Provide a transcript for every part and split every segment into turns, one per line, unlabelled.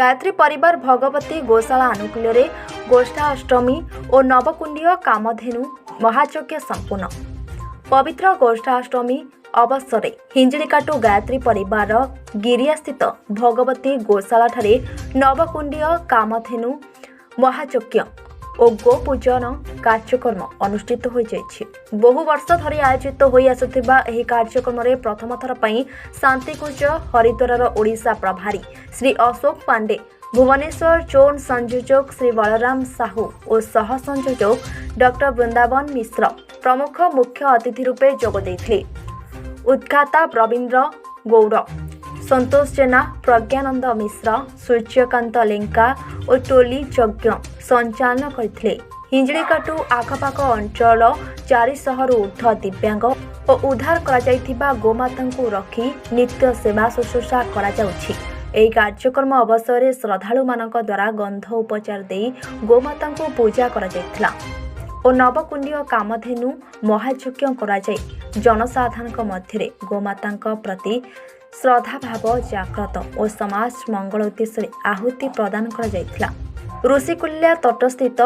गायत्री परिवार भगवती गोशाला आनुकूल्य गोष्ठाष्टमी और नवकुंडीय कामधेनु महायज्ञ संपूर्ण। पवित्र गोष्ठाष्टमी अवसर हिंजिकाटू गायत्री परिवार गिरिया स्थित भगवती गोशाला ठारे नवकुंडीय कामधेनु महायज्ञ और गो पूजन कार्यक्रम अनुष्ठित हो जाइछि। बहु वर्ष धरी आयोजित हो आसुथिबा एही कार्यक्रम रे प्रथम थर पई शांतिकुंज हरिद्वार ओडिशा प्रभारी श्री अशोक पांडे, भुवनेश्वर जोन संयोजक श्री बलराम साहू और सह संयोजक डॉक्टर वृंदावन मिश्र प्रमुख मुख्य अतिथि रूपे जोग देथिले। उद्घाता रवींद्र गौड़, संतोष जेना, प्रज्ञानंद मिश्र, सूर्यकांत लेंका और टोली यज्ञ संचालन करथिले। हिंजिकाटू आखपाख अंचल 400 रु ऊर्ध्व दिव्यांग और उद्धार करा जायथिबा गोमाता को रखी नित्य सेवा शुश्रूषा करा जाउछि। एही कार्यक्रम अवसर श्रद्धालु मानक द्वारा गंध उपचार दे गोमाता को पूजा करा जायथिला और नवकुंडीय कामधेनु महायज्ञ करा जाय जनसाधारण मध्य गोमाता प्रति श्रद्धा भाव जाग्रत और समाज मंगल उद्देश्य आहुति प्रदान करा जायथिला। ऋषिकुल्या तटस्थित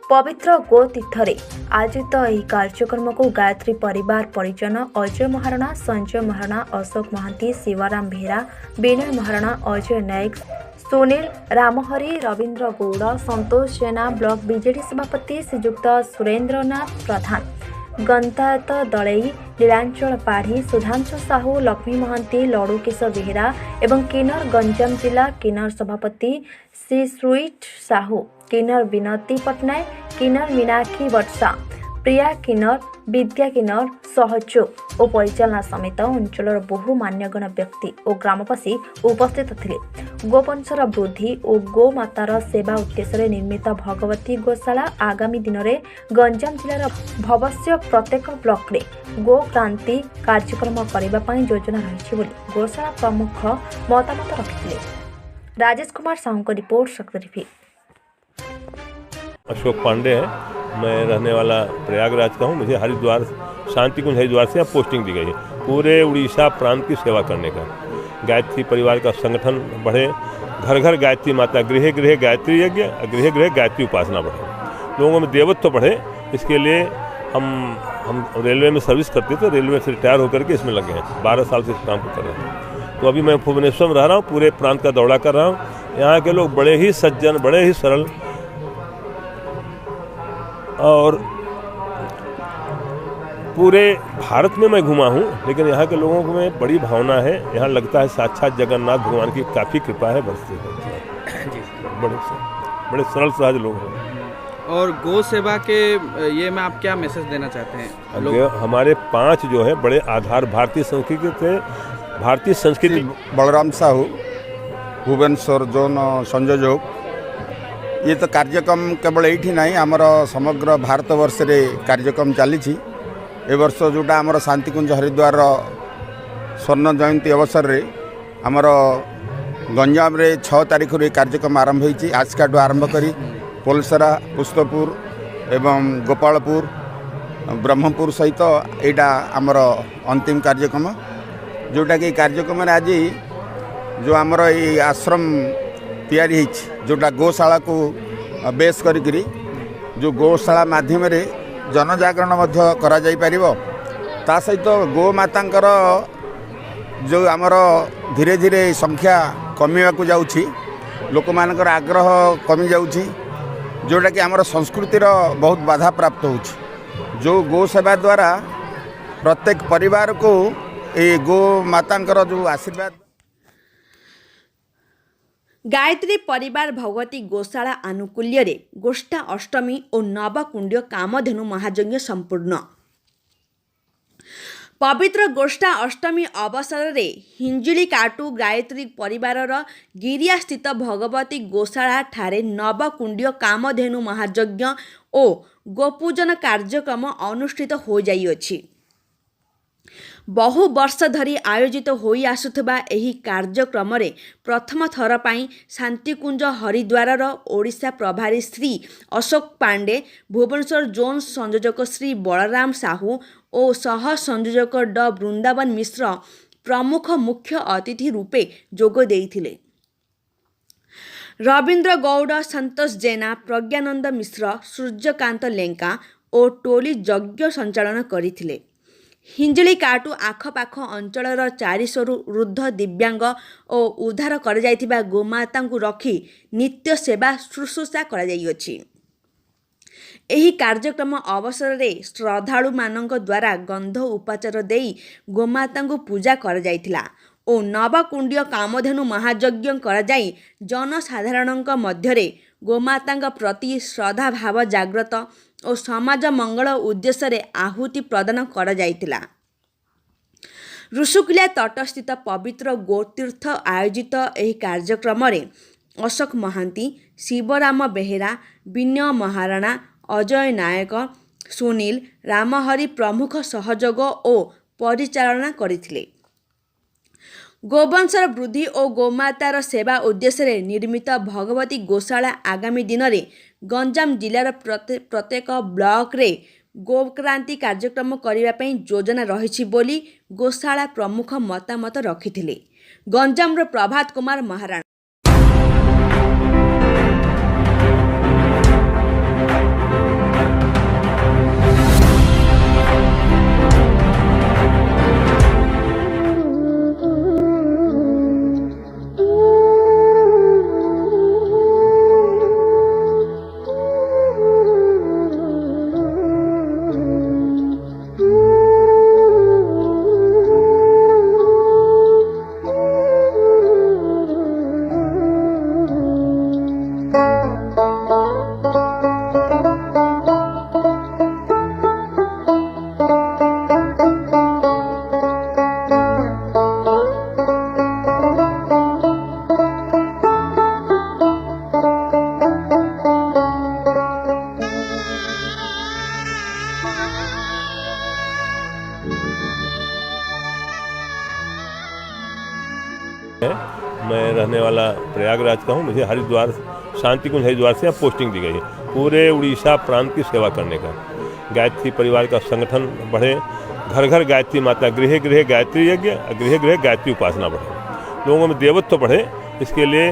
पवित्र गो तीर्थरे आयोजित यह कार्यक्रम को गायत्री परिवार परिजन अजय महाराणा, संजय महाराणा, अशोक महांती, शिवराम बेहरा, विनय महाराणा, अजय नायक, सुनील रामहरी, रवींद्र गौड़, संतोष जेना, ब्लॉक बीजेडी सभापति श्रीयुक्त सुरेंद्रनाथ प्रधान, गंतायत दलई, नीलांचल पाढ़ी, सुधांशु साहू, लक्ष्मी महांती, लड़ू किशोर बेहरा एवं किन्नर गंजाम जिला किन्नर सभापति श्री सुईट साहू, किन्नर विनती पट्टनायक, किन्नर मीनाक्षी वर्षा, प्रिया किन्नर, विद्या किन्नर सहयोग और परिचालना समेत अंचल बहु मान्यगण व्यक्ति और ग्रामवासी उपस्थित थे। गोवंशर वृद्धि और गोमातार सेवा उद्देश्य निर्मित भगवती गोशाला आगामी दिन में गंजाम जिलार भवस्य प्रत्येक ब्लॉक रे गो क्रांति कार्यक्रम करने योजना रही गोशाला प्रमुख मतामत रखिते। राजेश कुमार साहू को रिपोर्ट शक्ति।
अशोक पांडे है, मैं रहने वाला प्रयागराज का हूँ। मुझे हरिद्वार शांतिकुंज हरिद्वार से अब पोस्टिंग दी गई है पूरे उड़ीसा प्रांत की सेवा करने का। गायत्री परिवार का संगठन बढ़े, घर घर गायत्री माता, गृह गृह गायत्री यज्ञ, गृह गृह गायत्री उपासना बढ़े, लोगों में देवत्व बढ़े। इसके लिए हम रेलवे में सर्विस करते थे, रेलवे से रिटायर होकर के इसमें लगे हैं। 12 साल से इस काम को कर रहे हैं। तो अभी मैं भुवनेश्वर में रह रहा हूँ, पूरे प्रांत का दौरा कर रहा हूँ। यहाँ के लोग बड़े ही सज्जन, बड़े ही सरल और पूरे भारत में मैं घुमा हूँ, लेकिन यहाँ के लोगों में बड़ी भावना है। यहाँ लगता है साक्षात जगन्नाथ भगवान की काफ़ी कृपा है बरसती है। बड़े सरल सहज लोग हैं।
और गौ सेवा के ये में आप क्या मैसेज देना चाहते हैं?
हमारे 5 जो है बड़े आधार भारतीय संस्कृति थे। भारतीय संस्कृति
बलराम साहू, भुवनेश्वर जोन संयोजक। ये तो कार्यक्रम केवल ये ना, आमर समग्र भारत वर्ष रे कार्यक्रम चली। ए वर्ष जोटा आमर शांतिकुंज हरिद्वार स्वर्ण जयंती अवसर रे आमर गंजाम रे 6 तारीख रे कार्यक्रम आरंभ होई। आजकाटू आरंभ करी पोलसरा, पुष्पपुर एवं गोपालपुर, ब्रह्मपुर सहित एटा आमर अंतिम कार्यक्रम, जोटा कि कार्यक्रम आज जो आमर ये आश्रम तैयारी जोटा गौशाला को बेस करी जो गौशाला माध्यम रे जनजागरण करा जाई परिबो। ता सहित गोमातांकर जो आमर धीरे धीरे संख्या कमिवा को जाउछि, लोक मानकर आग्रह कमी जाउछि, जोटा कि आमर संस्कृतिर बहुत बाधा प्राप्त होछि। जो गो सेवा द्वारा प्रत्येक परिवार को ए गो मातांकर जो आशीर्वाद।
गायत्री परिवार भगवती गोशाला आनुकूल्य गोष्ठा अष्टमी और नवकुंडीय कामधेनु महायज्ञ संपूर्ण। पवित्र गोष्ठा अष्टमी अवसर में हिंजिकाटू गायत्री परिवार गिरिया स्थित भगवती गोशाला ठारे नवकुंडीय कामधेनु महायज्ञ और गोपूजन कार्यक्रम अनुष्ठित हो जाइछि। बहु वर्ष धरी आयोजित हो आसुथिबा एही कार्यक्रम रे प्रथम थर पाई शांतिकुंज हरिद्वार ओडिशा प्रभारी श्री अशोक पांडे, भुवनेश्वर जोन संयोजक श्री बलराम साहू और सह संयोजक डॉ वृंदावन मिश्र प्रमुख मुख्य अतिथि रूपे जोग देइथिले। रवीन्द्र गौड़, संतोष जेना, प्रज्ञानंद मिश्र, सूर्यकांत लेंका और टोली यज्ञ संचालन करथिले। हिंजिलीकाटू आखपाख अंचलर 400 वृद्ध दिव्यांग और उद्धार कर जाइथिबा गोमाता रखी नित्य सेवा शुश्रूषा कर जाइअछि। एही कार्यक्रम अवसर में श्रद्धालु मानक द्वारा गंध उपचार देई गोमाता पूजा कर जाइथिला और नवकुंडीय कामधेनु महायज्ञ कर जाई जनसाधारण मध्यरे गोमाता प्रति श्रद्धा भाव जागृत और समाज मंगल उद्देश्य आहुति प्रदान कर जाइथिला। ऋषुकुलिया तटस्थित पवित्र गोतीर्थ आयोजित एही कार्यक्रम में अशोक महांती, शिवराम बेहेरा, विनय महाराणा, अजय नायक, सुनील रामहरि प्रमुख सहयोग और परिचालना करथिले। गोवंशर वृद्धि और गोमातार सेवा उद्देश्य निर्मित भगवती गोशाला आगामी दिन में गंजाम जिलार प्रत्येक ब्लॉक रे गोक्रांति कार्यक्रम करने योजना रही बोली गोशाला प्रमुख मतामत रखिथिले। गंजामर प्रभात कुमार महाराणा।
मैं रहने वाला प्रयागराज का हूँ। मुझे हरिद्वार शांति कुंज हरिद्वार से यहाँ पोस्टिंग दी गई है पूरे उड़ीसा प्रांत की सेवा करने का। गायत्री परिवार का संगठन बढ़े, घर घर गायत्री माता, गृह गृह गायत्री यज्ञ, गृह गृह गायत्री उपासना बढ़े, लोगों में देवत्व बढ़े। इसके लिए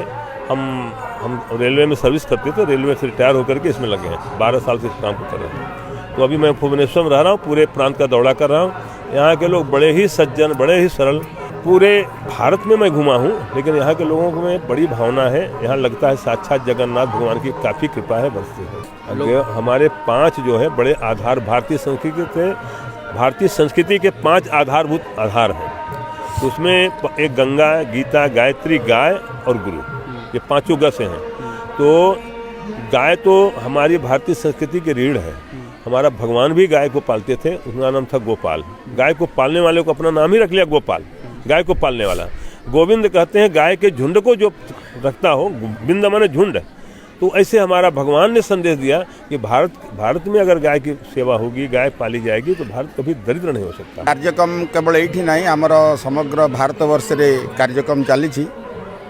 हम रेलवे में सर्विस करते थे, रेलवे से रिटायर होकर के इसमें लगे हैं। 12 साल से इस काम को कर रहे हैं। तो अभी मैं भुवनेश्वर में रह रहा हूँ, पूरे प्रांत का दौरा कर रहा हूँ। यहाँ के लोग बड़े ही सज्जन, बड़े ही सरल। पूरे भारत में मैं घुमा हूँ, लेकिन यहाँ के लोगों में बड़ी भावना है। यहाँ लगता है साक्षात जगन्नाथ भगवान की काफ़ी कृपा है, बरसती है। हमारे 5 जो है बड़े आधार भारतीय संस्कृति के 5 आधारभूत आधार हैं। तो उसमें एक गंगा, गीता, गायत्री, गाय और गुरु, ये 5 ग से हैं। तो गाय तो हमारी भारतीय संस्कृति की रीढ़ है। हमारा भगवान भी गाय को पालते थे, उसका नाम था गोपाल। गाय को पालने वाले को अपना नाम ही रख लिया गोपाल, गाय को पालने वाला। गोविंद कहते हैं गाय के झुंड को जो रखता हो, बिंद माने झुंड। तो ऐसे हमारा भगवान ने संदेश दिया कि भारत में अगर गाय की सेवा होगी, गाय पाली जाएगी, तो भारत कभी दरिद्र नहीं हो सकता।
कार्यक्रम केवल ये नहीं, आमर समग्र भारत वर्ष रे कार्यक्रम चली।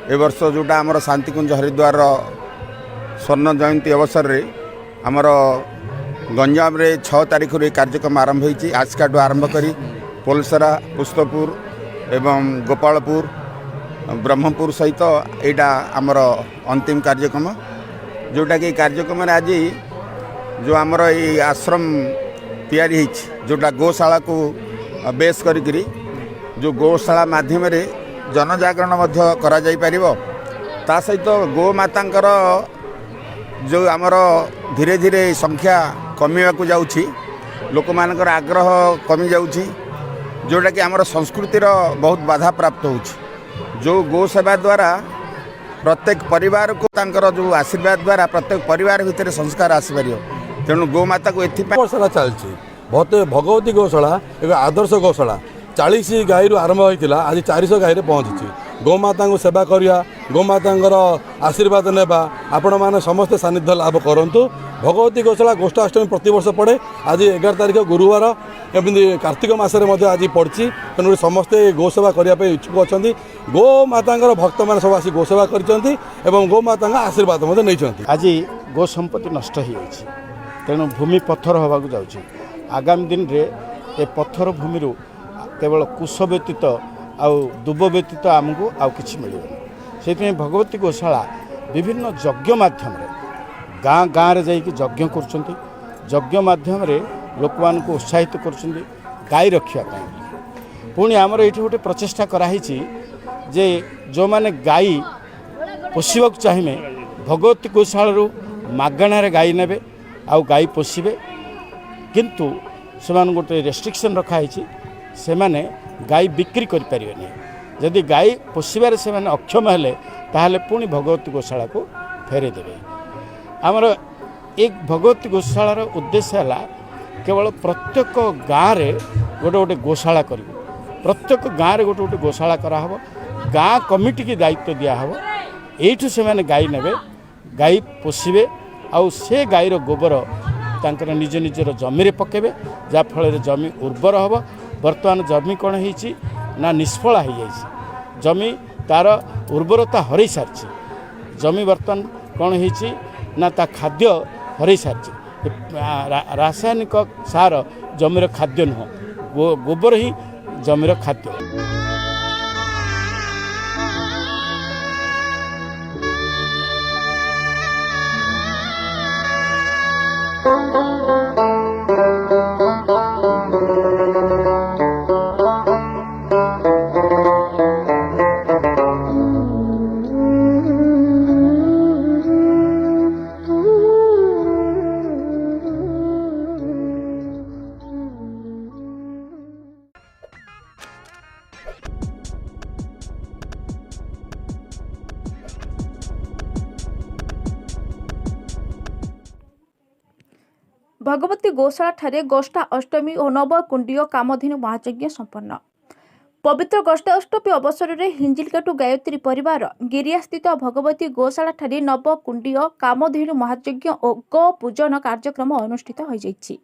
ए वर्ष जोटा आमर शांतिकुंज हरिद्वार स्वर्ण जयंती अवसर रे आमर गंजाम रे 6 तारीख रे कार्यक्रम आरंभ होईची। आजकाटू आरंभ करी पोलसरा, पुष्पपुर एवं गोपालपुर, ब्रह्मपुर सहित एटा आमर अंतिम कार्यक्रम, जोटा कि कार्यक्रम आज जो आमर ये आश्रम तैयारी जोटा गौशाला को बेस करी जो गौशाला माध्यम रे जनजागरण मध्य करा जाई परिबो। ता सहित गोमातांकर जो आमर धीरे धीरे संख्या कमिवा को जाउछि, लोक मानकर आग्रह कमी जाउछि, जोटा कि आमर संस्कृतिर बहुत बाधा प्राप्त होउछि। जो गो सेवा द्वारा प्रत्येक परिवार को तांकर जो आशीर्वाद द्वारा प्रत्येक परिवार भितर संस्कार आसी पारियो। तेणु गोमाता को एथि
गौशाला चलछि भगवती गौशाला एक आदर्श गौशाला 40 गाई आरंभ होता आज 400 गाई पहुँची। गोमाता को सेवा करिया, गोमाता आशीर्वाद नेबा, आपण मैंने समस्ते सानिध्य लाभ करंतु। भगवती गौशाला गोष्ठाष्टमी प्रतिवर्ष पड़े। आज 11 तारीख गुरुवार एमती कार्तिक मसरे आज पड़ी। तेणु समस्ते गोसेवा करने इच्छुक अच्छा। गोमाता भक्त मैंने सब आसी गोसेवा कर गोमाता आशीर्वाद नहीं।
आज गो संपत्ति नष्ट हो तेणु भूमि पत्थर होगा जाऊँगी। आगामी दिन में ए पत्थर भूमि केवल कुश व्यतीत आउ दुब व्यतीत आमको आउ किछि मिलिबनि। से भगवती गौशाला विभिन्न यज्ञ माध्यम गाँ गाँव रे जाइए यज्ञ कर यज्ञ माध्यम लोक मान को उत्साहित कर गाई रखापी पुणी आमर ये गोटे प्रचेषा कराई जे जो माने गाई पोषा चाहिए भगवती गौशाला मागणार गाई ने आउ गाई पोषे किंतु से गोटे रेस्ट्रिक्शन रखाई से माने गाई बिक्री करें जदि गाई पोषबार से अक्षम हेले ताहले पुणी भगवती गौशाला को फेरे देवे आमर एक भगवती गौशालार उद्देश्य है केवल प्रत्येक गाँव में गोटे गोटे गौशाला कर प्रत्येक गाँव में गोटे गोटे गौशाला कराहब गाँ कमिटी की दायित्व दिहब यू से मैंने गाई ने गाई पोषे आउ से गाईर गोबर तांकर निज निजर जमी पकेबे जाफल जमी उर्वर हम बर्तमान जमी कौन हो ना निष्फला हो जाए जमी तार उर्वरता हर सारी जमी बर्तमान कौन हो ना ता खाद्य हर सारी रासायनिक सार जमीर खाद्य नुह गोबर ही जमीर खाद्य।
भगवती गौशाला ठारे गोष्ठा अष्टमी और नवकुंडीय कामधेनु महायज्ञ संपन्न। पवित्र गोष्ठा अष्टमी अवसर में हिंजिलकाटू गायत्री परिवार गिरिया स्थित भगवती गौशाला ठारे नवकुंडीय कामधेनु महायज्ञ और गो पूजन कार्यक्रम अनुष्ठित हो जाइछि।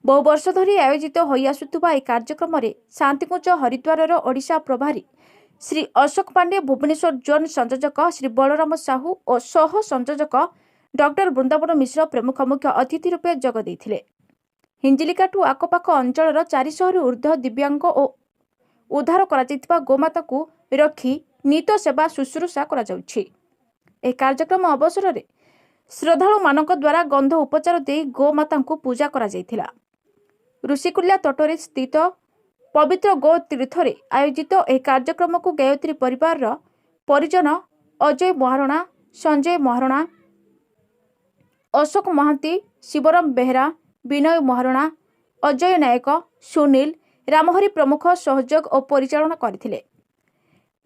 बहु वर्ष धरी आयोजित होई आसुथुबा ए कार्यक्रम रे शांतिकुंज हरिद्वार ओडिशा प्रभारी श्री अशोक पांडे, भुवनेश्वर जोन संयोजक श्री बलराम साहू और सह संयोजक डॉक्टर वृंदावन मिश्र प्रमुख मुख्य अतिथि रूपे जोग देइथिले। हिंजिलिकाटू आखपाख अंचल 400 रु ऊर्ध्व दिव्यांग और उद्धार करा गोमाता को रखी नीत सेवा शुश्रूषा करा जाउछि। ए कार्यक्रम अवसर में श्रद्धालु मानक द्वारा गंध उपचार दे गोमाता को पूजा करा जाइथिला। ऋषिकुल्या तटरे स्थित पवित्र गो तीर्थरे आयोजित ए कार्यक्रम को गायत्री परिवार परिजन अजय महारणा, संजय महारणा, अशोक महांती, शिवराम बेहरा, विनय महारणा, अजय नायक, सुनील रामहरी प्रमुख सहयोग और परिचालन करथिले।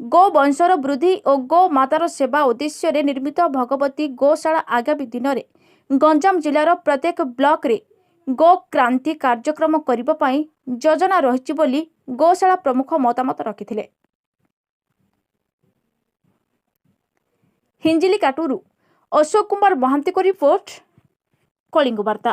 गो वंशर वृद्धि और गो मातार सेवा उद्देश्य निर्मित भगवती गौशाला आगामी दिन में गंजाम जिलार प्रत्येक ब्लॉक रे गो क्रांति कार्यक्रम करिबा पई योजना रहिछि बोली गौशाला प्रमुख मतामत रखिथिले। हिंजिलिकाटूरु अशोक कुमार महांती को रिपोर्ट, कलिंग वार्ता।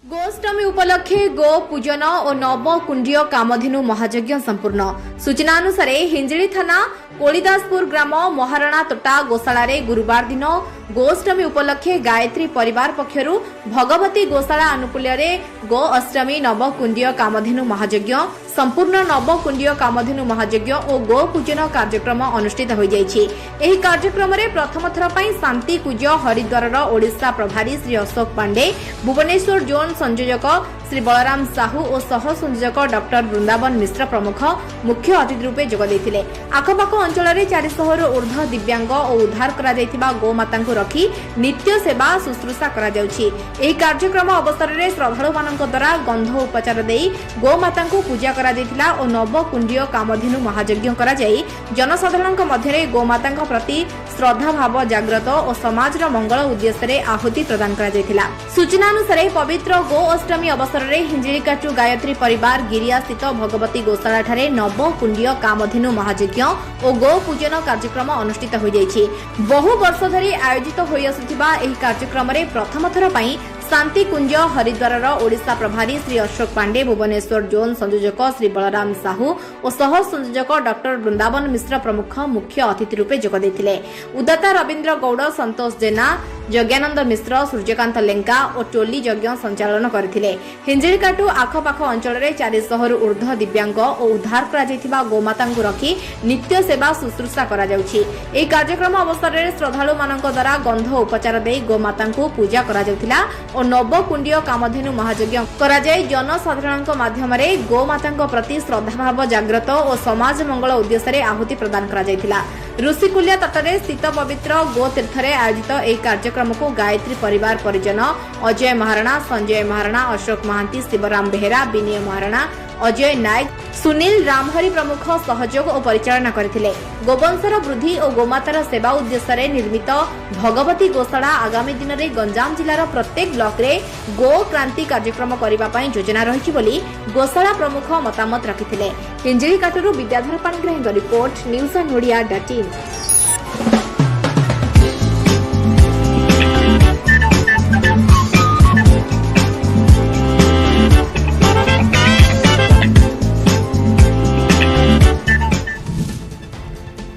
गोष्टमी उपलक्षे गो पूजन और नवकुंडीय कामधेनु महायज्ञ संपूर्ण। सूचना अनुसार हिंजिली थाना कोलिदासपुर ग्राम महाराणा तोटा गौशाला रे गुरुवार दिन गोष्टमी उपलक्षे गायत्री परिवार पक्षरु भगवती गौशाला अनुकूल्य रे गो अष्टमी नवकुंडीय कामधेनु महायज्ञ संपूर्ण नवकुंडीय कामधेनु महायज्ञ और गो पूजन कार्यक्रम अनुष्ठित हो जाइछि। एही कार्यक्रम रे प्रथम थर पई शांति कुज हरिद्वार ओडिशा प्रभारी श्री अशोक पांडे, भुवनेश्वर जोन संयोजक श्री बलराम साहू और सह संयोजक डॉक्टर वृंदावन मिश्र प्रमुख मुख्य अतिथि रूपे जोग देथिले। आखपाख अंचल में 400 रु ऊर्ध्व दिव्यांग और उद्धार करा जायतिबा गोमाता को रखी नित्य सेवा शुश्रूषा करा जाउछि। एही कार्यक्रम अवसर में श्रद्धालु मानक द्वारा गंध उपचार देई गोमाता को पूजा करा जायतिला और नवकुंडीय कामधेनु महायज्ञ करा जाई जनसाधारण मध्य गोमाता प्रति श्रद्धा भाव जाग्रत और समाज मंगल उद्देश्य आहुति प्रदान करा जायतिला। सूचना अनुसार पवित्र गो अष्टमी अवसर में हिंजिलिकाटू गायत्री परिवार गिरिया स्थित भगवती गौशाला ठारे नवकुंडीय कामधेनु महायज्ञ और गो पूजन कार्यक्रम अनुष्ठित हो जाइछि। बहु वर्ष धरी आयोजित होई आसुथिबा एही कार्यक्रम रे प्रथम थर पई शांति कुंज हरिद्वार ओडिशा प्रभारी श्री अशोक पांडे, भुवनेश्वर जोन संयोजक श्री बलराम साहू और सह संयोजक डॉक्टर वृंदावन मिश्र प्रमुख मुख्य अतिथि रूपे जोग देथिले। उदाता रवींद्र गौड़, संतोष जेना, यज्ञानंद मिश्र, सूर्यकांत लेंका और टोली यज्ञ संचालन करथिले। हिंजिलकाटू आखपाख अंचल में 400 रु ऊर्ध्व दिव्यांग और उद्धार करा गोमाता रखी नित्य सेवा शुश्रूषा करा जाउछि। एही कार्यक्रम अवसर में श्रद्धालु मानक द्वारा गंध उपचार दे गोमाता पूजा करा जाउथिला और नवकुंडीय कामधेनु महायज्ञ करा जाय जनसाधारण माध्यम गोमाता प्रति श्रद्धाभाव जाग्रत और समाज मंगल उद्देश्य आहुति प्रदान करा जायथिला। ऋषिकुलिया तटरे स्थित पवित्र गो तीर्थरे आयोजित यह कार्यक्रम को गायत्री परिवार परिजन अजय महाराणा, संजय महाराणा, अशोक महांती, शिवराम बेहेरा, विनय महाराणा, अजय नायक, सुनील रामहरि प्रमुख सहयोग और परिचालना करथिले। गोवंशर वृद्धि और गोमातार सेवा उद्देश्य निर्मित भगवती गोशाला आगामी दिन में गंजाम जिलार प्रत्येक ब्लॉक रे गो क्रांति कार्यक्रम करबा पई योजना रहिछि बोली गोशाला प्रमुख मतामत रखिथिले। हिंजिलीकाटूरु विद्याधर पाणिग्राहीଙ୍କ रिपोर्ट, न्यूज ऑन ओडिया.in।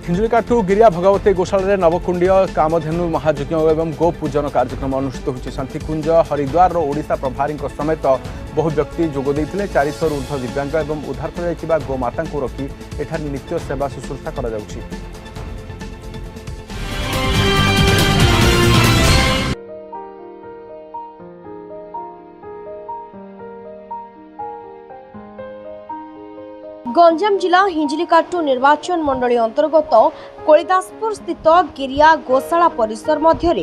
हिंजिलीकाटू गिरिया भगवती गोशाला नवकुंडीय कामधेनु महायज्ञ एवं गो पूजन कार्यक्रम अनुष्ठित होछि। शांतिकुंज हरिद्वार ओडिशा प्रभारी समेत बहु व्यक्ति जोग देइथिले। 400 रु ऊर्ध्व दिव्यांग एवं उद्धार कराइथिबा गोमाता रखी एठार नित्य सेवा शुश्रूषा करा जाउछि।
गंजाम जिला हिंजिलीकाटू निर्वाचन मंडली अंतर्गत कोलिदासपुर स्थित गिरिया गोशाला परिसर मध्य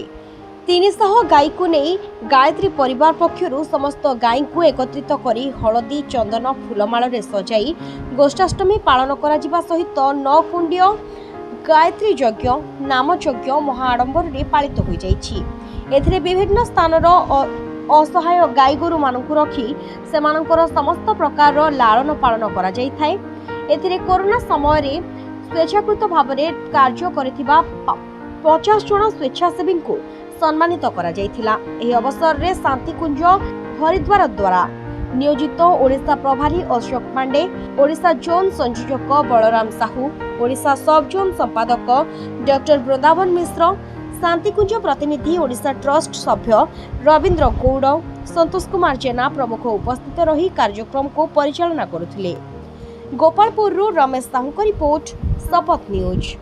300 गाई को नहीं गायत्री परिवार पक्षरु समस्त गाई को एकत्रित करी हलदी, चंदन, फूलमाल सजाई गोष्ठाष्टमी पालन करा जिबा सहित 9 कुंडीय गायत्री यज्ञ, नाम यज्ञ महाआडंबर पालित हो जाइछि। एथिरे विभिन्न स्थानर असहाय गाई गोरु मानकु रखी सेमानकर समस्त प्रकार लालन पालन करा जाई थाए। एथिरे कोरोना समय रे स्वेच्छाकृत भाव में कार्य करिथिबा 50 जन स्वेच्छासेवी को सम्मानित करा जाइथिला। एही अवसर रे शांतिकुंज हरिद्वार द्वारा नियोजित ओडिशा प्रभारी अशोक पांडे, ओडिशा जोन संयोजक बलराम साहू, ओडिशा सब जोन संपादक डॉक्टर वृंदावन मिश्र, शांतिकुंज प्रतिनिधि ओडिशा ट्रस्ट सभ्य रवींद्र गौड़, संतोष कुमार जेना प्रमुख उपस्थित रही कार्यक्रम को परिचालना करुथिले। गोपालपुर रमेश साहू रिपोर्ट, शपथ न्यूज।